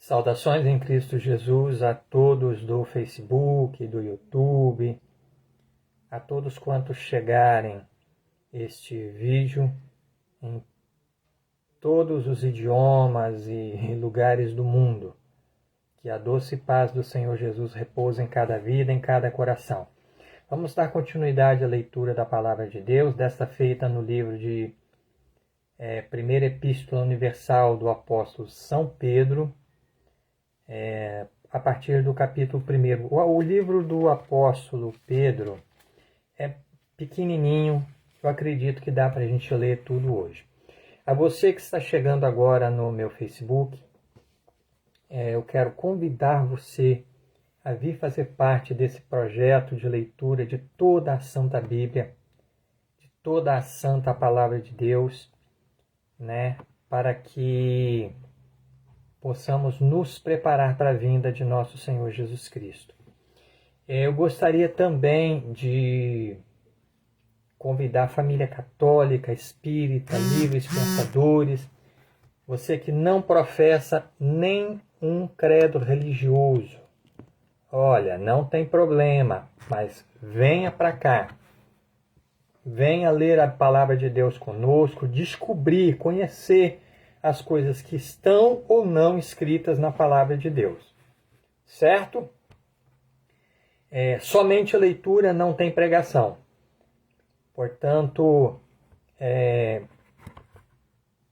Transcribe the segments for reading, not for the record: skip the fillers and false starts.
Saudações em Cristo Jesus a todos do Facebook, do YouTube, a todos quantos chegarem este vídeo em todos os idiomas e lugares do mundo. Que a doce paz do Senhor Jesus repouse em cada vida, em cada coração. Vamos dar continuidade à leitura da Palavra de Deus, desta feita no livro de Primeira Epístola Universal do Apóstolo São Pedro, a partir do capítulo 1. O livro do apóstolo Pedro é pequenininho, eu acredito que dá para a gente ler tudo hoje. A você que está chegando agora no meu Facebook, eu quero convidar você a vir fazer parte desse projeto de leitura de toda a Santa Bíblia, de toda a Santa Palavra de Deus, para que possamos nos preparar para a vinda de nosso Senhor Jesus Cristo. Eu gostaria também de convidar a família católica, espírita, livres pensadores, você que não professa nem um credo religioso. Olha, não tem problema, mas venha para cá. Venha ler a Palavra de Deus conosco, descobrir, conhecer as coisas que estão ou não escritas na Palavra de Deus. Certo? Somente a leitura não tem pregação. Portanto,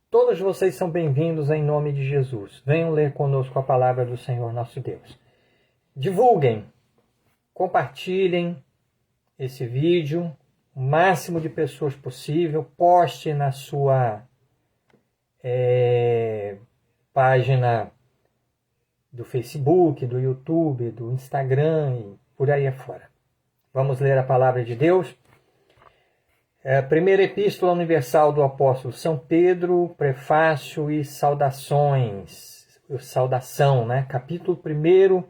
todos vocês são bem-vindos em nome de Jesus. Venham ler conosco a Palavra do Senhor nosso Deus. Divulguem, compartilhem esse vídeo, o máximo de pessoas possível, poste na sua página do Facebook, do YouTube, do Instagram e por aí afora. Vamos ler a Palavra de Deus. Primeira Epístola Universal do Apóstolo São Pedro, prefácio e saudações. Saudação, Capítulo 1,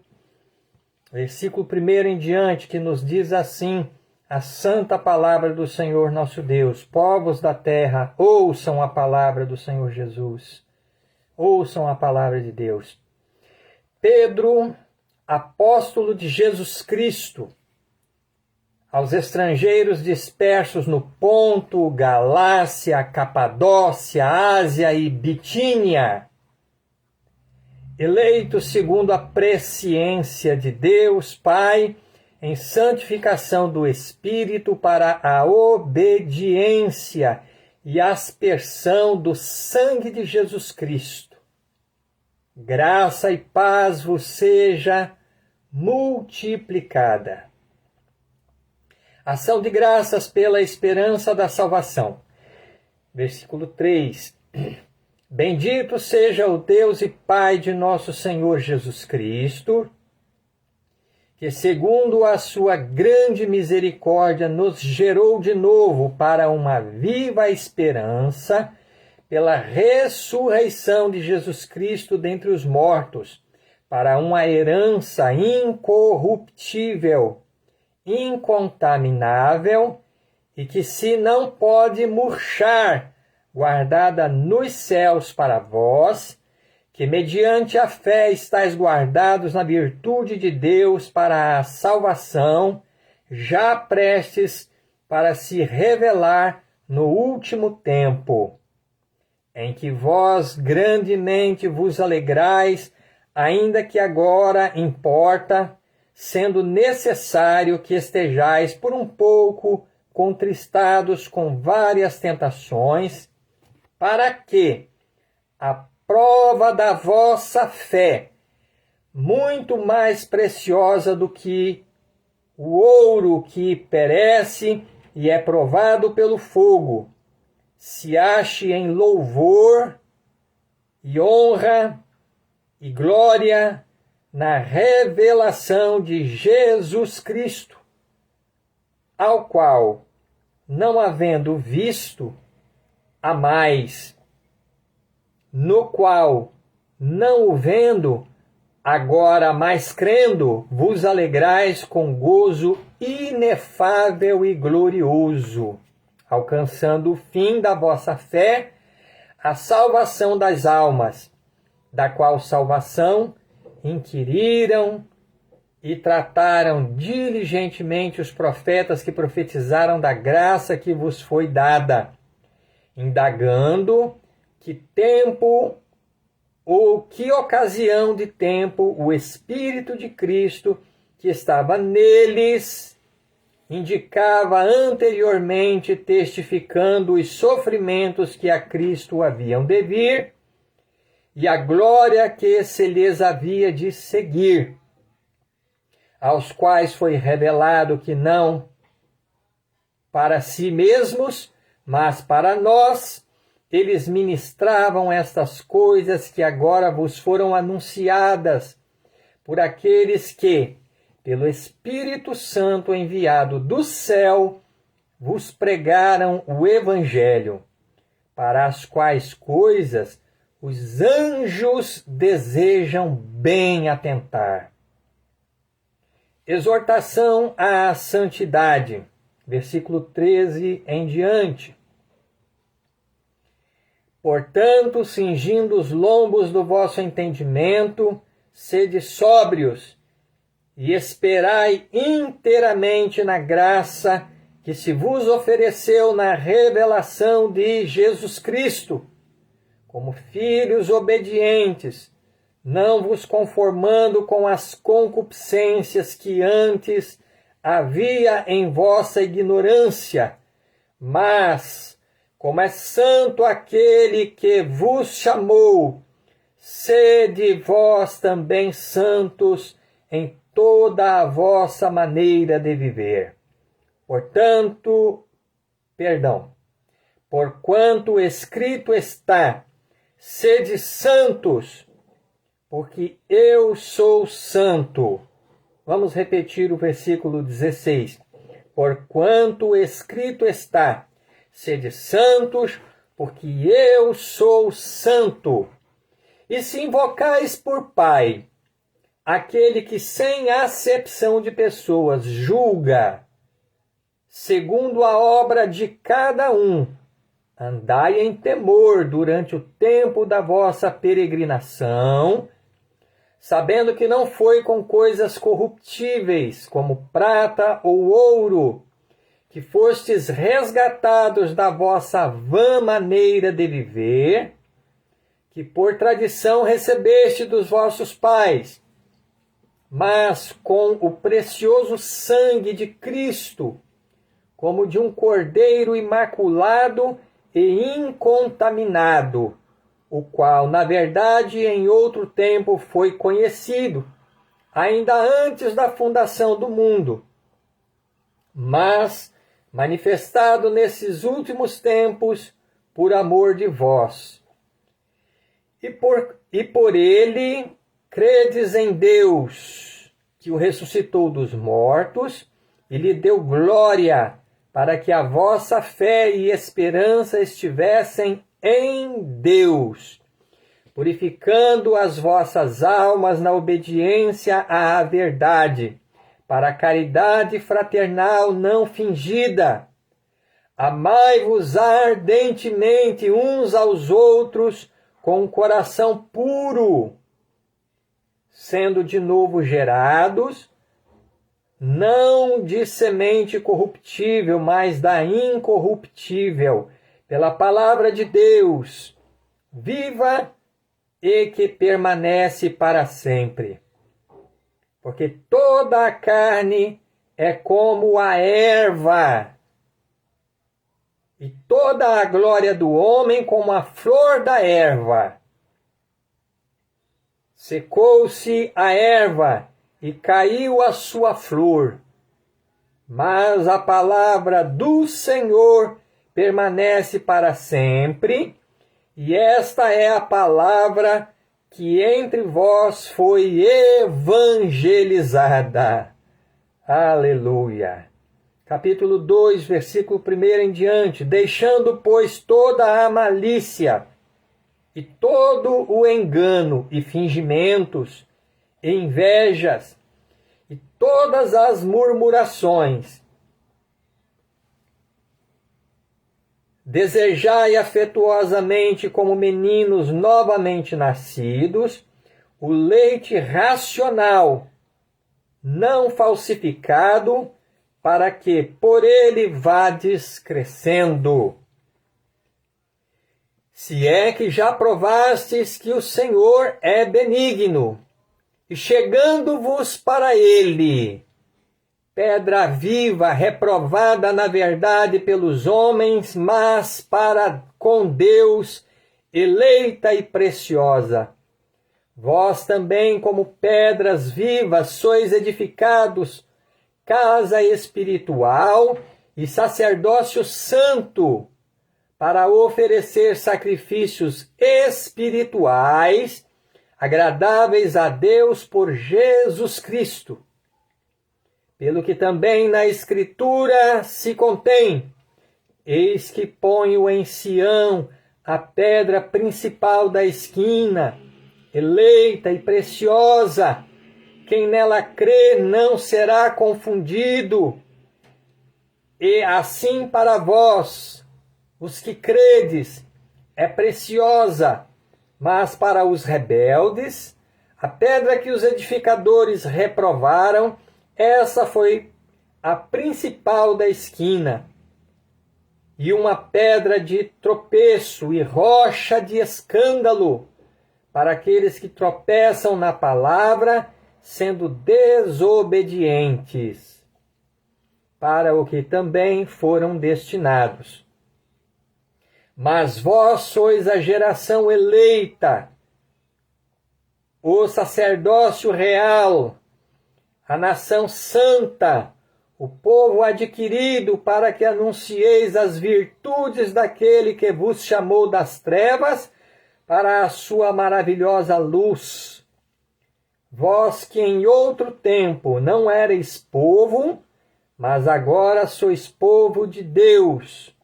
versículo 1 em diante, que nos diz assim: a santa palavra do Senhor nosso Deus. Povos da terra, ouçam a palavra do Senhor Jesus. Ouçam a palavra de Deus. Pedro, apóstolo de Jesus Cristo, aos estrangeiros dispersos no Ponto, Galácia, Capadócia, Ásia e Bitínia, eleitos segundo a presciência de Deus Pai, em santificação do Espírito para a obediência e aspersão do sangue de Jesus Cristo. Graça e paz vos seja multiplicada. Ação de graças pela esperança da salvação. Versículo 3. Bendito seja o Deus e Pai de nosso Senhor Jesus Cristo, que segundo a sua grande misericórdia nos gerou de novo para uma viva esperança pela ressurreição de Jesus Cristo dentre os mortos, para uma herança incorruptível, incontaminável e que se não pode murchar, guardada nos céus para vós, que mediante a fé estáis guardados na virtude de Deus para a salvação, já prestes para se revelar no último tempo, em que vós grandemente vos alegrais, ainda que agora importa, sendo necessário que estejais por um pouco contristados com várias tentações, para que a prova da vossa fé, muito mais preciosa do que o ouro que perece e é provado pelo fogo, se ache em louvor e honra e glória na revelação de Jesus Cristo, ao qual, não havendo visto, amais, no qual, não o vendo, agora mais crendo, vos alegrais com gozo inefável e glorioso, alcançando o fim da vossa fé, a salvação das almas, da qual salvação inquiriram e trataram diligentemente os profetas que profetizaram da graça que vos foi dada, indagando que tempo ou que ocasião de tempo o Espírito de Cristo que estava neles indicava anteriormente, testificando os sofrimentos que a Cristo haviam de vir e a glória que se lhes havia de seguir, aos quais foi revelado que não para si mesmos, mas para nós, eles ministravam estas coisas que agora vos foram anunciadas por aqueles que, pelo Espírito Santo enviado do céu, vos pregaram o Evangelho, para as quais coisas os anjos desejam bem atentar. Exortação à santidade, versículo 13 em diante. Portanto, cingindo os lombos do vosso entendimento, sede sóbrios, e esperai inteiramente na graça que se vos ofereceu na revelação de Jesus Cristo, como filhos obedientes, não vos conformando com as concupiscências que antes havia em vossa ignorância, mas, como é santo aquele que vos chamou, sede vós também santos em toda a vossa maneira de viver. Porquanto escrito está, sede santos, porque eu sou santo. Vamos repetir o versículo 16. Porquanto escrito está, sede santos, porque eu sou santo. E se invocais por Pai, aquele que sem acepção de pessoas julga, segundo a obra de cada um, andai em temor durante o tempo da vossa peregrinação, sabendo que não foi com coisas corruptíveis, como prata ou ouro, que fostes resgatados da vossa vã maneira de viver, que por tradição recebeste dos vossos pais, mas com o precioso sangue de Cristo, como de um cordeiro imaculado e incontaminado, o qual, na verdade, em outro tempo foi conhecido, ainda antes da fundação do mundo, mas manifestado nesses últimos tempos por amor de vós. E por ele credes em Deus, que o ressuscitou dos mortos e lhe deu glória, para que a vossa fé e esperança estivessem em Deus, purificando as vossas almas na obediência à verdade, para a caridade fraternal não fingida. Amai-vos ardentemente uns aos outros com um coração puro, sendo de novo gerados, não de semente corruptível, mas da incorruptível, pela palavra de Deus, viva e que permanece para sempre. Porque toda a carne é como a erva, e toda a glória do homem como a flor da erva. Secou-se a erva, e caiu a sua flor, mas a palavra do Senhor permanece para sempre, e esta é a palavra que entre vós foi evangelizada. Aleluia. Capítulo 2, versículo 1 em diante. Deixando, pois, toda a malícia, e todo o engano e fingimentos, e invejas, e todas as murmurações, Desejai afetuosamente, como meninos novamente nascidos, o leite racional, não falsificado, para que por ele vades crescendo. Se é que já provastes que o Senhor é benigno, e chegando-vos para ele, pedra viva, reprovada na verdade pelos homens, mas para com Deus, eleita e preciosa. Vós também, como pedras vivas, sois edificados, casa espiritual e sacerdócio santo, para oferecer sacrifícios espirituais, agradáveis a Deus por Jesus Cristo. Pelo que também na Escritura se contém: eis que ponho em Sião a pedra principal da esquina, eleita e preciosa. Quem nela crê não será confundido. E assim para vós, os que credes, é preciosa, mas para os rebeldes, a pedra que os edificadores reprovaram, essa foi a principal da esquina, e uma pedra de tropeço e rocha de escândalo para aqueles que tropeçam na palavra, sendo desobedientes, para o que também foram destinados. Mas vós sois a geração eleita, o sacerdócio real, a nação santa, o povo adquirido, para que anuncieis as virtudes daquele que vos chamou das trevas para a sua maravilhosa luz. Vós que em outro tempo não erais povo, mas agora sois povo de Deus,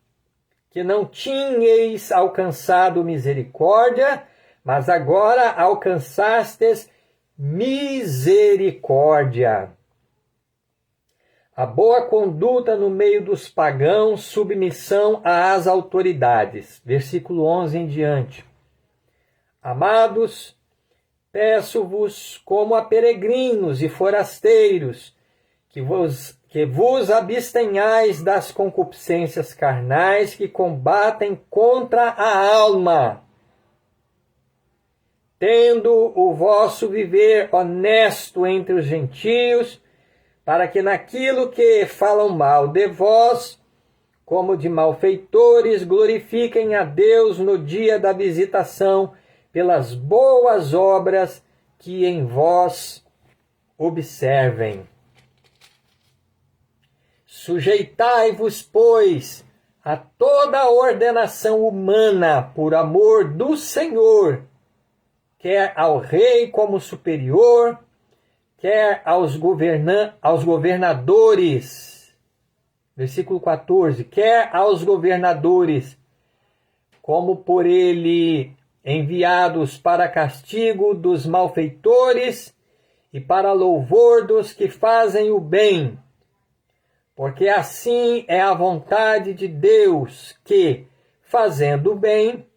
que não tinhais alcançado misericórdia, mas agora alcançastes misericórdia. A boa conduta no meio dos pagãos, submissão às autoridades. Versículo 11 em diante. Amados, peço-vos como a peregrinos e forasteiros, que vos abstenhais das concupiscências carnais que combatem contra a alma, tendo o vosso viver honesto entre os gentios, para que naquilo que falam mal de vós, como de malfeitores, glorifiquem a Deus no dia da visitação, pelas boas obras que em vós observem. Sujeitai-vos, pois, a toda a ordenação humana por amor do Senhor, quer ao rei como superior, quer aos governadores. Versículo 14. Quer aos governadores, como por ele enviados para castigo dos malfeitores e para louvor dos que fazem o bem. Porque assim é a vontade de Deus, que, fazendo o bem,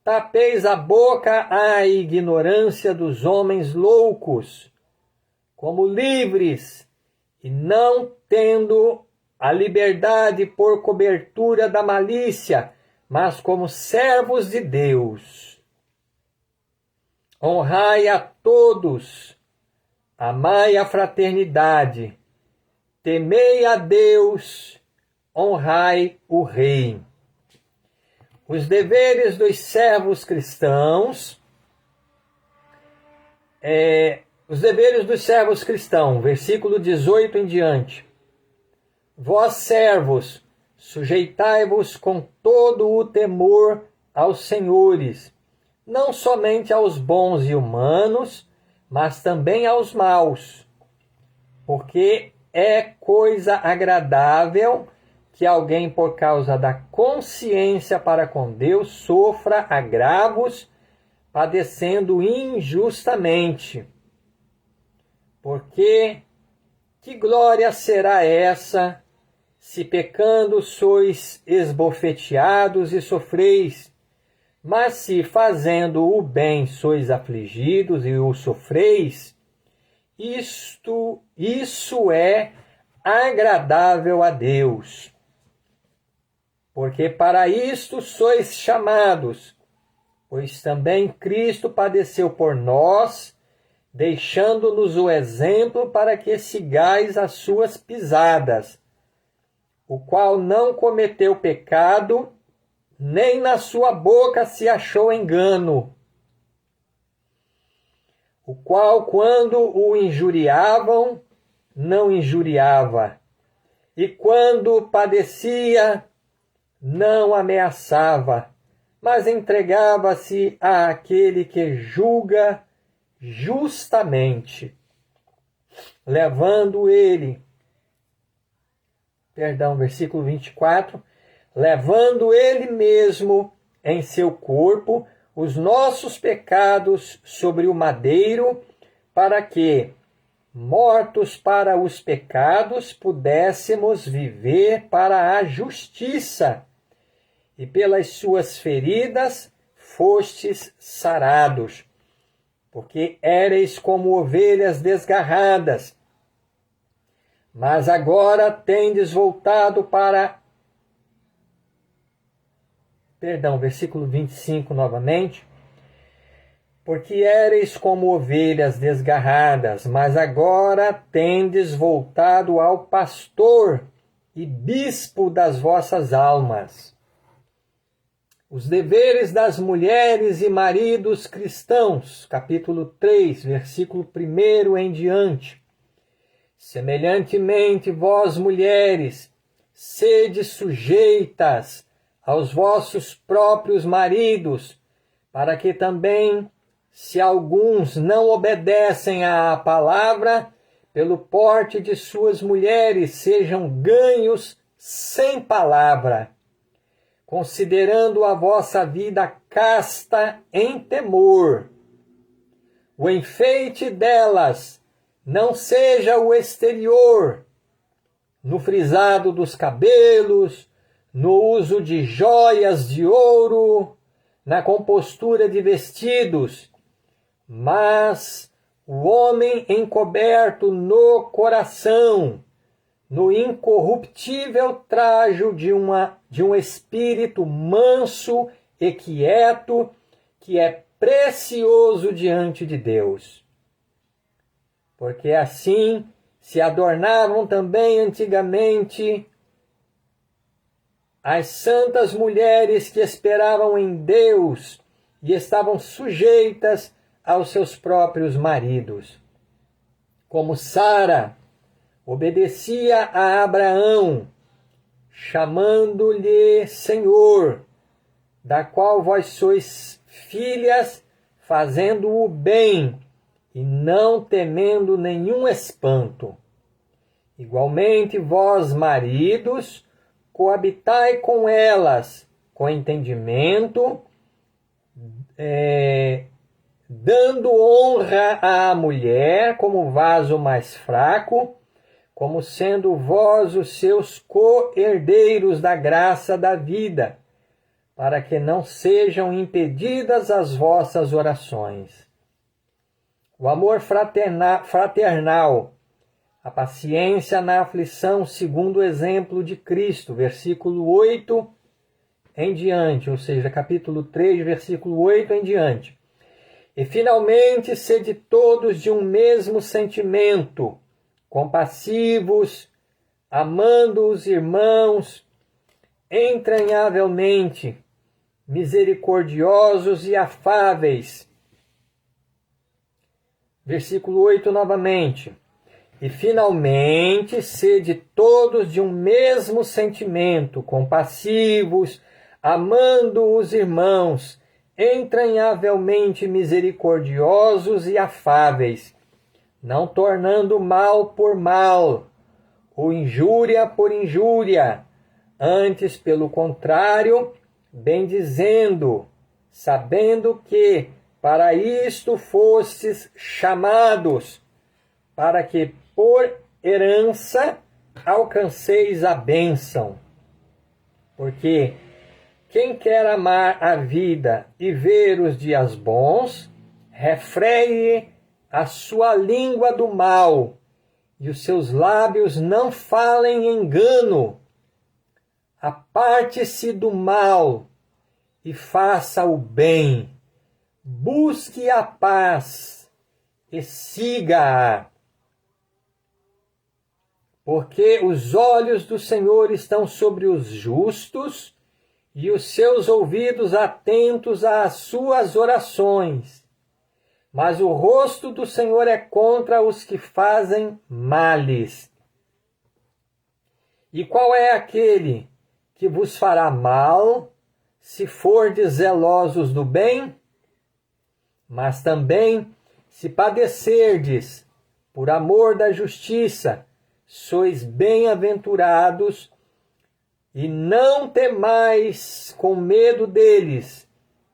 tapeis a boca à ignorância dos homens loucos, como livres, e não tendo a liberdade por cobertura da malícia, mas como servos de Deus. Honrai a todos, amai a fraternidade, temei a Deus, honrai o rei. Os deveres dos servos cristãos, versículo 18 em diante. Vós, servos, sujeitai-vos com todo o temor aos senhores, não somente aos bons e humanos, mas também aos maus, porque é coisa agradável que alguém, por causa da consciência para com Deus, sofra agravos, padecendo injustamente. Porque que glória será essa, se pecando sois esbofeteados e sofreis, mas se fazendo o bem sois afligidos e o sofreis, isso é agradável a Deus. Porque para isto sois chamados, pois também Cristo padeceu por nós, deixando-nos o exemplo para que sigais as suas pisadas, o qual não cometeu pecado, nem na sua boca se achou engano, o qual, quando o injuriavam, não injuriava, e quando padecia, não ameaçava, mas entregava-se àquele que julga justamente, versículo 24, levando ele mesmo em seu corpo os nossos pecados sobre o madeiro, para que, mortos para os pecados, pudéssemos viver para a justiça, e pelas suas feridas fostes sarados, porque éreis como ovelhas desgarradas, mas agora tendes voltado para... versículo 25 novamente. Porque éreis como ovelhas desgarradas, mas agora tendes voltado ao pastor e bispo das vossas almas. Os deveres das mulheres e maridos cristãos, capítulo 3, versículo 1 em diante. Semelhantemente, vós, mulheres, sede sujeitas aos vossos próprios maridos, para que também, se alguns não obedecem à palavra, pelo porte de suas mulheres sejam ganhos sem palavra, considerando a vossa vida casta em temor. O enfeite delas não seja o exterior, no frisado dos cabelos, no uso de joias de ouro, na compostura de vestidos, mas o homem encoberto no coração, no incorruptível trajo de um espírito manso e quieto, que é precioso diante de Deus. Porque assim se adornavam também antigamente as santas mulheres que esperavam em Deus e estavam sujeitas aos seus próprios maridos. Como Sara obedecia a Abraão, chamando-lhe Senhor, da qual vós sois filhas, fazendo o bem e não temendo nenhum espanto. Igualmente vós, maridos, coabitai com elas com entendimento, dando honra à mulher como vaso mais fraco, como sendo vós os seus co-herdeiros da graça da vida, para que não sejam impedidas as vossas orações. O amor fraternal, a paciência na aflição, segundo o exemplo de Cristo, versículo 8 em diante, ou seja, capítulo 3, versículo 8 em diante. E finalmente, sede todos de um mesmo sentimento, compassivos, amando os irmãos, entranhavelmente, misericordiosos e afáveis. Versículo 8 novamente. E finalmente, sede todos de um mesmo sentimento, compassivos, amando os irmãos, entranhavelmente misericordiosos e afáveis, não tornando mal por mal, ou injúria por injúria, antes, pelo contrário, bendizendo, sabendo que para isto fostes chamados, para que por herança alcanceis a bênção. Porque quem quer amar a vida e ver os dias bons, refreie a sua língua do mal, e os seus lábios não falem engano. Aparte-se do mal e faça o bem. Busque a paz e siga-a. Porque os olhos do Senhor estão sobre os justos e os seus ouvidos atentos às suas orações. Mas o rosto do Senhor é contra os que fazem males. E qual é aquele que vos fará mal, se fordes zelosos do bem? Mas também, se padecerdes por amor da justiça, sois bem-aventurados, e não temais com medo deles,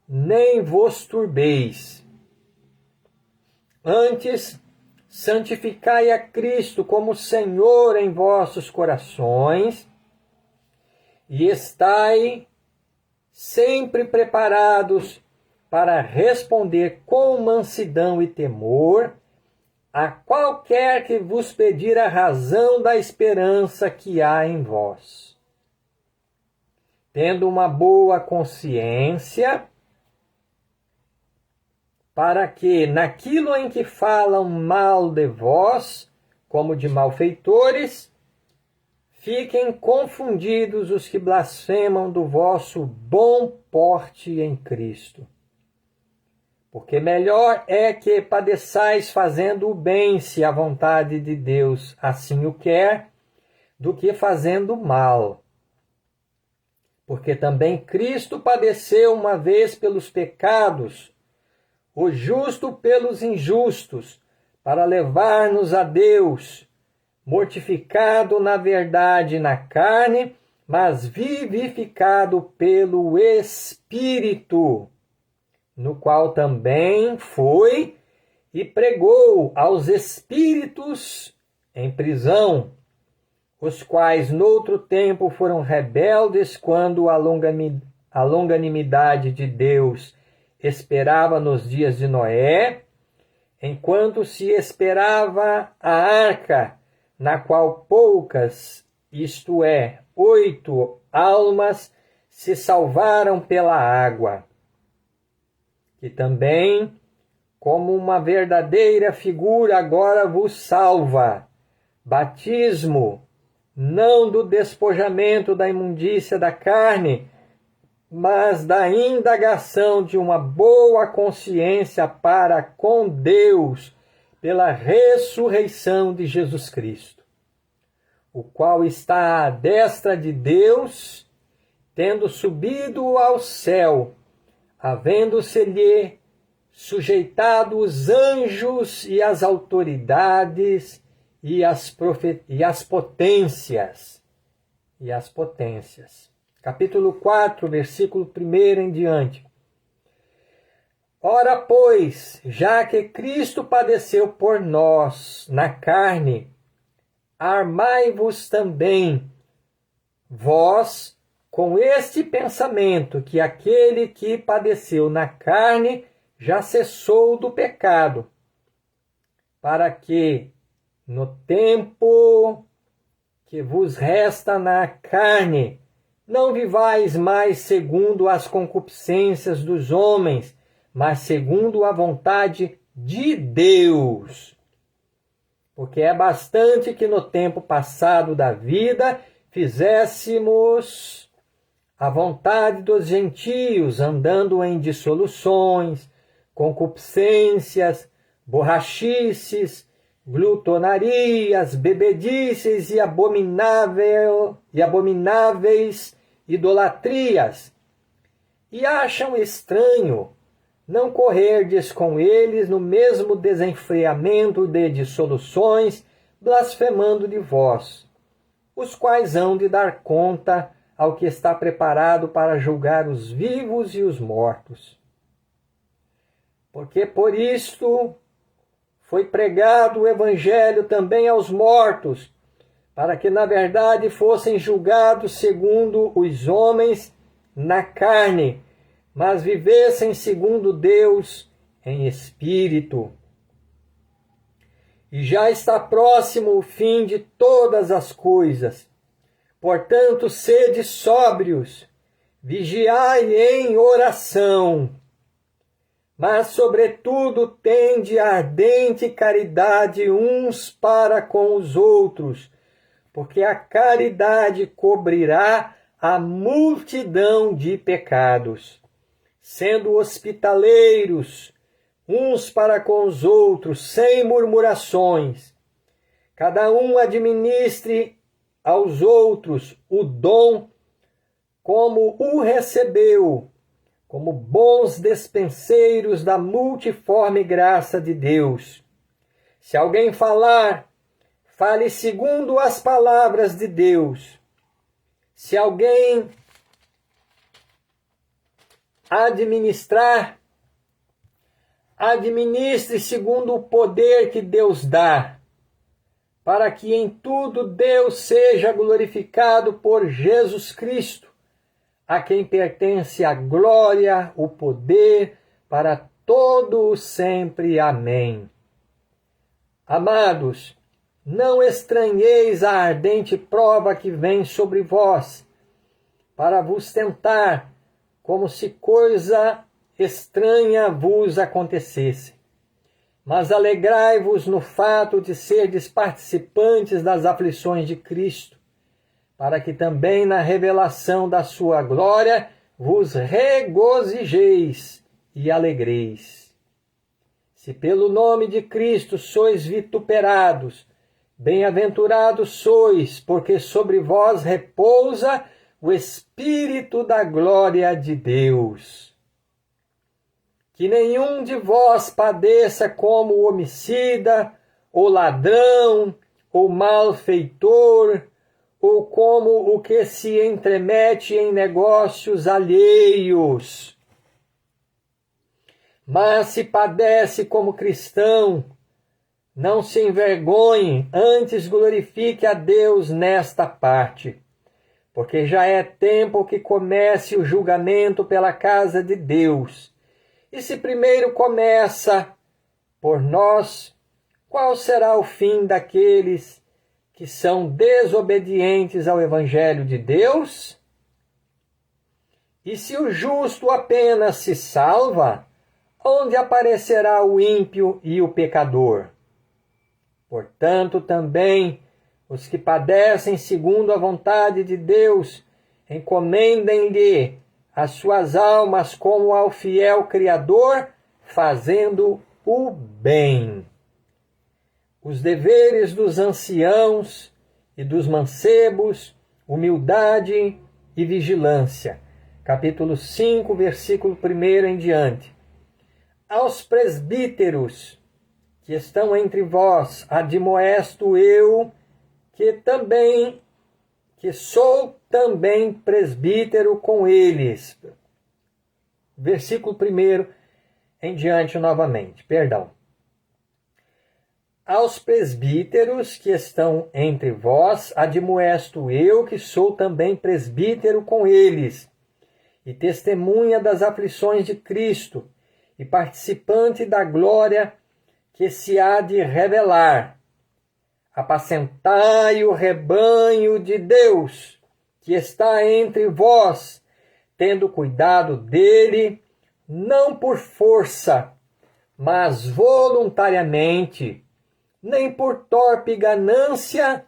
nem vos turbeis. Antes, santificai a Cristo como Senhor em vossos corações, e estai sempre preparados para responder com mansidão e temor a qualquer que vos pedir a razão da esperança que há em vós. Tendo uma boa consciência, para que, naquilo em que falam mal de vós, como de malfeitores, fiquem confundidos os que blasfemam do vosso bom porte em Cristo. Porque melhor é que padeçais fazendo o bem, se a vontade de Deus assim o quer, do que fazendo o mal. Porque também Cristo padeceu uma vez pelos pecados, o justo pelos injustos, para levar-nos a Deus, mortificado na verdade na carne, mas vivificado pelo Espírito, no qual também foi e pregou aos espíritos em prisão, os quais noutro tempo foram rebeldes quando a longanimidade de Deus esperava nos dias de Noé, enquanto se esperava a arca, na qual poucas, isto é, 8 almas, se salvaram pela água. Que também, como uma verdadeira figura, agora vos salva. Batismo, não do despojamento da imundícia da carne, mas da indagação de uma boa consciência para com Deus, pela ressurreição de Jesus Cristo, o qual está à destra de Deus, tendo subido ao céu, havendo-se-lhe sujeitado os anjos e as autoridades e as potências. Capítulo 4, versículo 1 em diante. Ora, pois, já que Cristo padeceu por nós na carne, armai-vos também, vós, com este pensamento, que aquele que padeceu na carne já cessou do pecado, para que, no tempo que vos resta na carne, não vivais mais segundo as concupiscências dos homens, mas segundo a vontade de Deus. Porque é bastante que no tempo passado da vida fizéssemos a vontade dos gentios, andando em dissoluções, concupiscências, borrachices, glutonarias, bebedices e abomináveis idolatrias. E acham estranho não correrdes com eles no mesmo desenfreamento de dissoluções, blasfemando de vós, os quais hão de dar conta ao que está preparado para julgar os vivos e os mortos. Porque por isto foi pregado o evangelho também aos mortos, para que na verdade fossem julgados segundo os homens na carne, mas vivessem segundo Deus em espírito. E já está próximo o fim de todas as coisas. Portanto, sede sóbrios, vigiai em oração, mas, sobretudo, tende ardente caridade uns para com os outros, porque a caridade cobrirá a multidão de pecados. Sendo hospitaleiros uns para com os outros, sem murmurações, cada um administre aos outros o dom como o recebeu, como bons despenseiros da multiforme graça de Deus. Se alguém falar, fale segundo as palavras de Deus. Se alguém administrar, administre segundo o poder que Deus dá, para que em tudo Deus seja glorificado por Jesus Cristo, a quem pertence a glória, o poder, para todo o sempre. Amém. Amados, não estranheis a ardente prova que vem sobre vós, para vos tentar, como se coisa estranha vos acontecesse. Mas alegrai-vos no fato de serdes participantes das aflições de Cristo, para que também na revelação da sua glória vos regozijeis e alegreis. Se pelo nome de Cristo sois vituperados, bem-aventurados sois, porque sobre vós repousa o Espírito da glória de Deus. Que nenhum de vós padeça como homicida, ou ladrão, ou malfeitor, ou como o que se entremete em negócios alheios. Mas se padece como cristão, não se envergonhe, antes glorifique a Deus nesta parte, porque já é tempo que comece o julgamento pela casa de Deus. E se primeiro começa por nós, qual será o fim daqueles que são desobedientes ao Evangelho de Deus? E se o justo apenas se salva, onde aparecerá o ímpio e o pecador? Portanto, também os que padecem segundo a vontade de Deus, encomendem-lhe as suas almas como ao fiel Criador, fazendo o bem. Os deveres dos anciãos e dos mancebos, humildade e vigilância. Capítulo 5, versículo 1 em diante. Aos presbíteros que estão entre vós, admoesto eu, que sou também presbítero com eles. Versículo 1 em diante novamente, perdão. Aos presbíteros que estão entre vós, admoesto eu, que sou também presbítero com eles, e testemunha das aflições de Cristo, e participante da glória que se há de revelar. Apacentai o rebanho de Deus, que está entre vós, tendo cuidado dele, não por força, mas voluntariamente, nem por torpe ganância,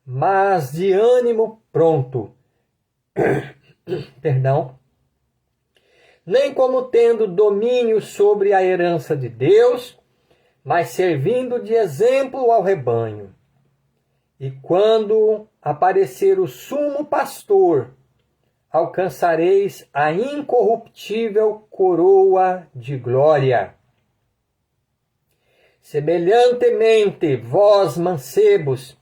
mas de ânimo pronto. Perdão. Nem como tendo domínio sobre a herança de Deus, mas servindo de exemplo ao rebanho. E quando aparecer o sumo pastor, alcançareis a incorruptível coroa de glória. Semelhantemente, vós, mancebos,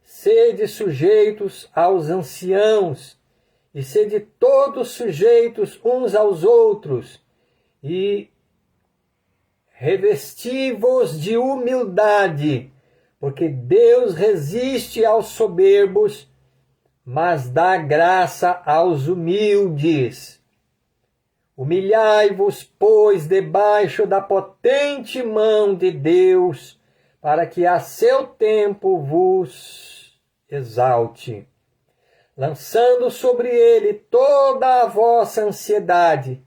sede sujeitos aos anciãos, e sede todos sujeitos uns aos outros, e revesti-vos de humildade, porque Deus resiste aos soberbos, mas dá graça aos humildes. Humilhai-vos, pois, debaixo da potente mão de Deus, para que a seu tempo vos exalte, lançando sobre ele toda a vossa ansiedade,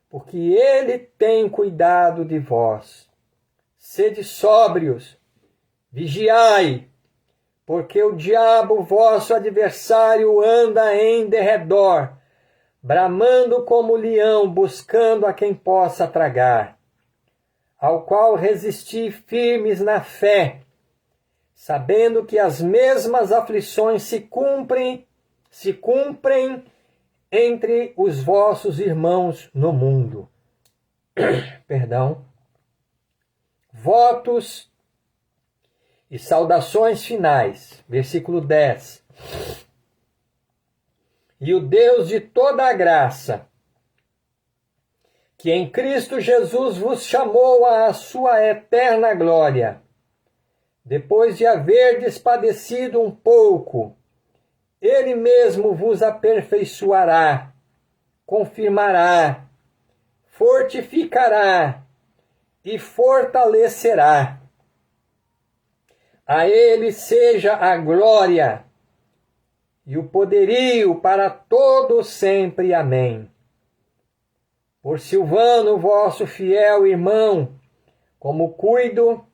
porque ele tem cuidado de vós. Sede sóbrios, vigiai, porque o diabo, vosso adversário, anda em derredor, bramando como leão, buscando a quem possa tragar, ao qual resisti firmes na fé, sabendo que as mesmas aflições se cumprem entre os vossos irmãos no mundo. Perdão. Votos e saudações finais. Versículo 10. E o Deus de toda a graça, que em Cristo Jesus vos chamou à sua eterna glória, depois de haverdes padecido um pouco, ele mesmo vos aperfeiçoará, confirmará, fortificará e fortalecerá. A ele seja a glória e o poderio para todo sempre. Amém. Por Silvano, vosso fiel irmão, como cuido,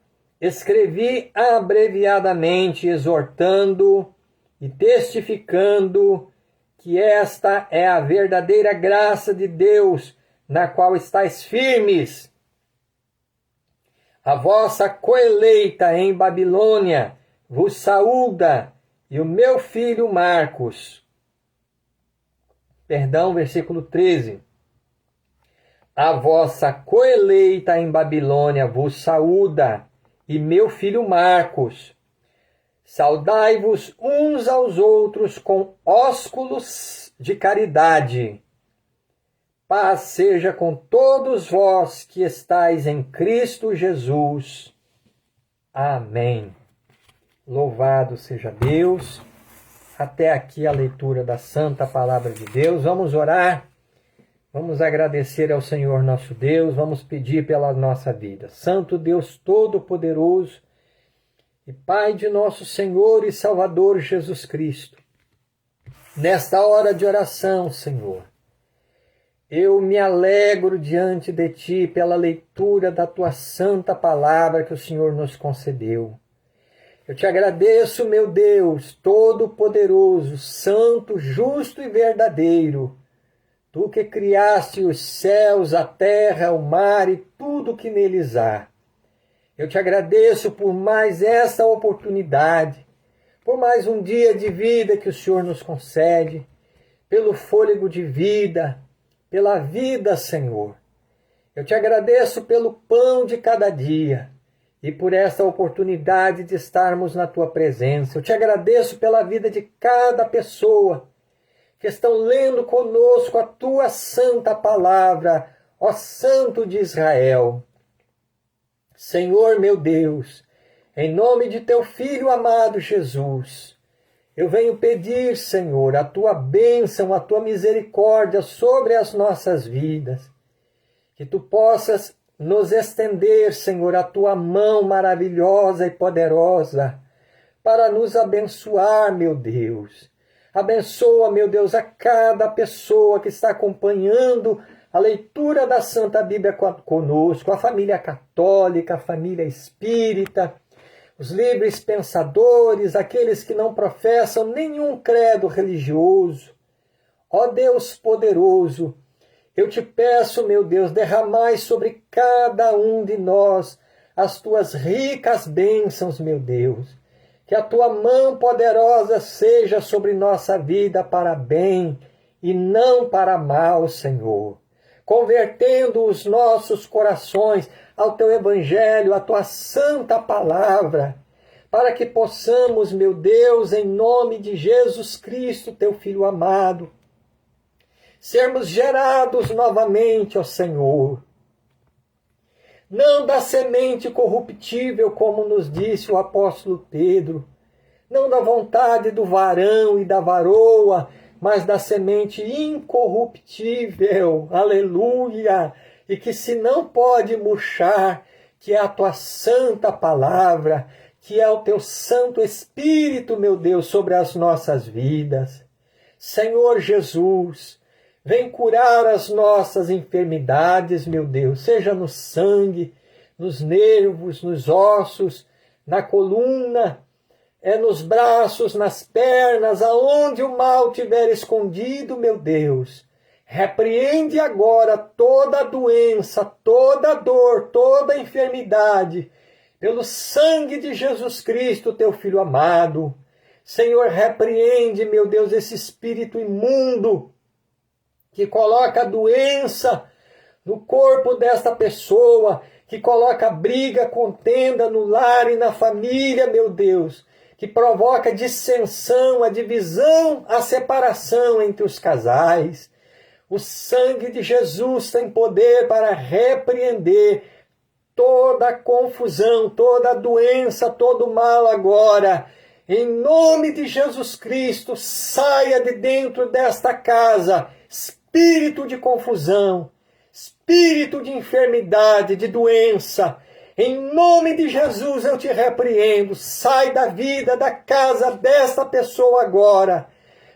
escrevi abreviadamente, exortando e testificando que esta é a verdadeira graça de Deus, na qual estáis firmes. A vossa coeleita em Babilônia vos saúda, e o meu filho Marcos. Perdão, versículo 13. A vossa coeleita em Babilônia vos saúda, e meu filho Marcos. Saudai-vos uns aos outros com ósculos de caridade. Paz seja com todos vós que estáis em Cristo Jesus. Amém. Louvado seja Deus. Até aqui a leitura da Santa Palavra de Deus. Vamos orar. Vamos agradecer ao Senhor nosso Deus. Vamos pedir pela nossa vida. Santo Deus Todo-Poderoso e Pai de nosso Senhor e Salvador Jesus Cristo, nesta hora de oração, Senhor, eu me alegro diante de Ti pela leitura da Tua santa palavra que o Senhor nos concedeu. Eu te agradeço, meu Deus, Todo-Poderoso, Santo, Justo e Verdadeiro, Tu que criaste os céus, a terra, o mar e tudo que neles há. Eu te agradeço por mais esta oportunidade, por mais um dia de vida que o Senhor nos concede, pelo fôlego de vida, pela vida, Senhor. Eu te agradeço pelo pão de cada dia e por esta oportunidade de estarmos na Tua presença. Eu te agradeço pela vida de cada pessoa que estão lendo conosco a Tua santa palavra, ó Santo de Israel. Senhor meu Deus, em nome de Teu Filho amado Jesus, eu venho pedir, Senhor, a Tua bênção, a Tua misericórdia sobre as nossas vidas. Que Tu possas nos estender, Senhor, a Tua mão maravilhosa e poderosa para nos abençoar, meu Deus. Abençoa, meu Deus, a cada pessoa que está acompanhando a leitura da Santa Bíblia conosco, a família católica, a família espírita, os livres pensadores, aqueles que não professam nenhum credo religioso. Ó Deus poderoso, eu te peço, meu Deus, derramai sobre cada um de nós as Tuas ricas bênçãos, meu Deus. Que a Tua mão poderosa seja sobre nossa vida para bem e não para mal, Senhor. Convertendo os nossos corações ao Teu Evangelho, à Tua santa palavra, para que possamos, meu Deus, em nome de Jesus Cristo, Teu Filho amado, sermos gerados novamente, ó Senhor, não da semente corruptível, como nos disse o apóstolo Pedro, não da vontade do varão e da varoa, mas da semente incorruptível, aleluia, e que se não pode murchar, que é a tua santa palavra, que é o teu Santo Espírito, meu Deus, sobre as nossas vidas. Senhor Jesus, vem curar as nossas enfermidades, meu Deus, seja no sangue, nos nervos, nos ossos, na coluna, nos braços, nas pernas, aonde o mal tiver escondido, meu Deus. Repreende agora toda doença, toda dor, toda enfermidade, pelo sangue de Jesus Cristo, teu Filho amado. Senhor, repreende, meu Deus, esse espírito imundo que coloca doença no corpo desta pessoa, que coloca briga, contenda no lar e na família, meu Deus, que provoca dissensão, a divisão, a separação entre os casais. O sangue de Jesus tem poder para repreender toda a confusão, toda a doença, todo o mal agora. Em nome de Jesus Cristo, saia de dentro desta casa, espírito de confusão, espírito de enfermidade, de doença. Em nome de Jesus eu te repreendo, sai da vida, da casa desta pessoa agora,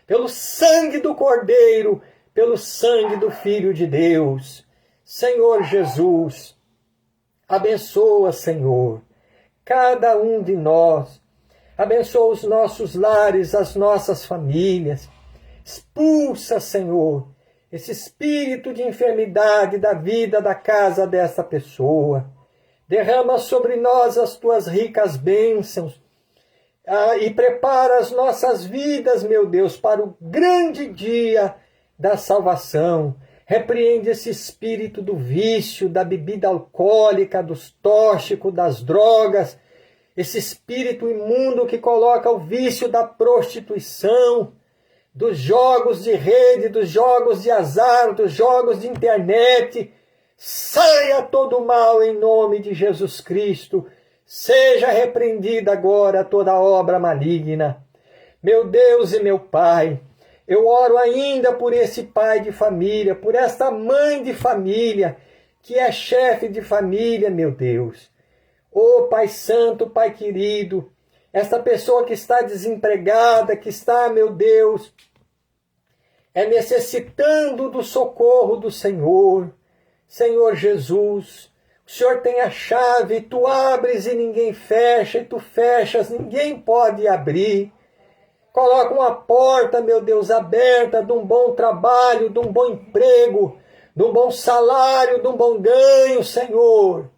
pelo sangue do Cordeiro, pelo sangue do Filho de Deus. Senhor Jesus, abençoa, Senhor, cada um de nós. Abençoa os nossos lares, as nossas famílias. Expulsa, Senhor, esse espírito de enfermidade da vida, da casa desta pessoa. Derrama sobre nós as tuas ricas bênçãos. E prepara as nossas vidas, meu Deus, para o grande dia da salvação. Repreende esse espírito do vício, da bebida alcoólica, dos tóxicos, das drogas, esse espírito imundo que coloca o vício da prostituição, dos jogos de rede, dos jogos de azar, dos jogos de internet. Saia todo o mal em nome de Jesus Cristo. Seja repreendida agora toda obra maligna. Meu Deus e meu Pai, eu oro ainda por esse pai de família, por esta mãe de família, que é chefe de família, meu Deus. Ô Pai Santo, Pai querido, esta pessoa que está desempregada, que está, meu Deus, necessitando do socorro do Senhor. Senhor Jesus, o Senhor tem a chave, tu abres e ninguém fecha, e tu fechas, ninguém pode abrir. Coloca uma porta, meu Deus, aberta de um bom trabalho, de um bom emprego, de um bom salário, de um bom ganho, Senhor.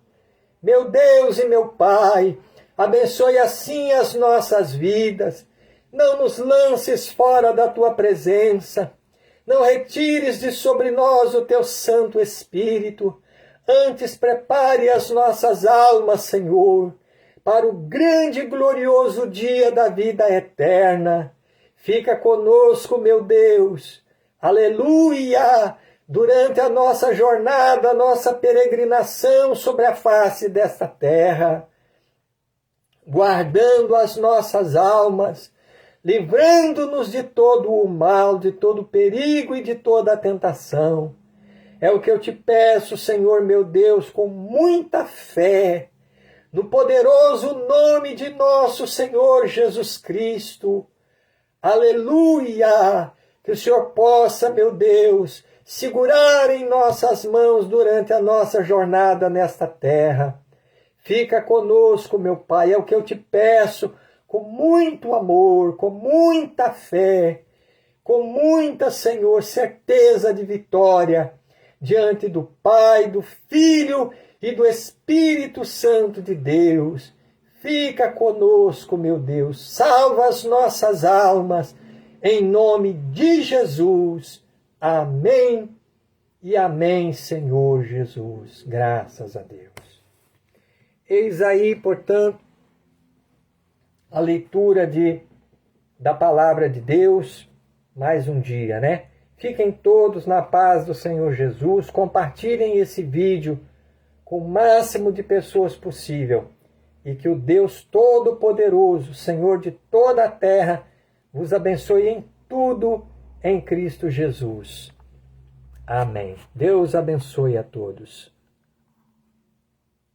Meu Deus e meu Pai, abençoe assim as nossas vidas. Não nos lances fora da tua presença. Não retires de sobre nós o teu Santo Espírito. Antes prepare as nossas almas, Senhor, para o grande e glorioso dia da vida eterna. Fica conosco, meu Deus. Aleluia! Durante a nossa jornada, a nossa peregrinação sobre a face desta terra, guardando as nossas almas, livrando-nos de todo o mal, de todo o perigo e de toda a tentação. É o que eu te peço, Senhor meu Deus, com muita fé, no poderoso nome de nosso Senhor Jesus Cristo. Aleluia! Que o Senhor possa, meu Deus, segurar em nossas mãos durante a nossa jornada nesta terra. Fica conosco, meu Pai, é o que eu te peço, com muito amor, com muita fé, com muita, Senhor, certeza de vitória, diante do Pai, do Filho e do Espírito Santo de Deus. Fica conosco, meu Deus, salva as nossas almas, em nome de Jesus. Amém e amém, Senhor Jesus. Graças a Deus. Eis aí, portanto, a leitura da palavra de Deus, mais um dia, Fiquem todos na paz do Senhor Jesus, compartilhem esse vídeo com o máximo de pessoas possível. E que o Deus Todo-Poderoso, Senhor de toda a terra, vos abençoe em tudo em Cristo Jesus. Amém. Deus abençoe a todos.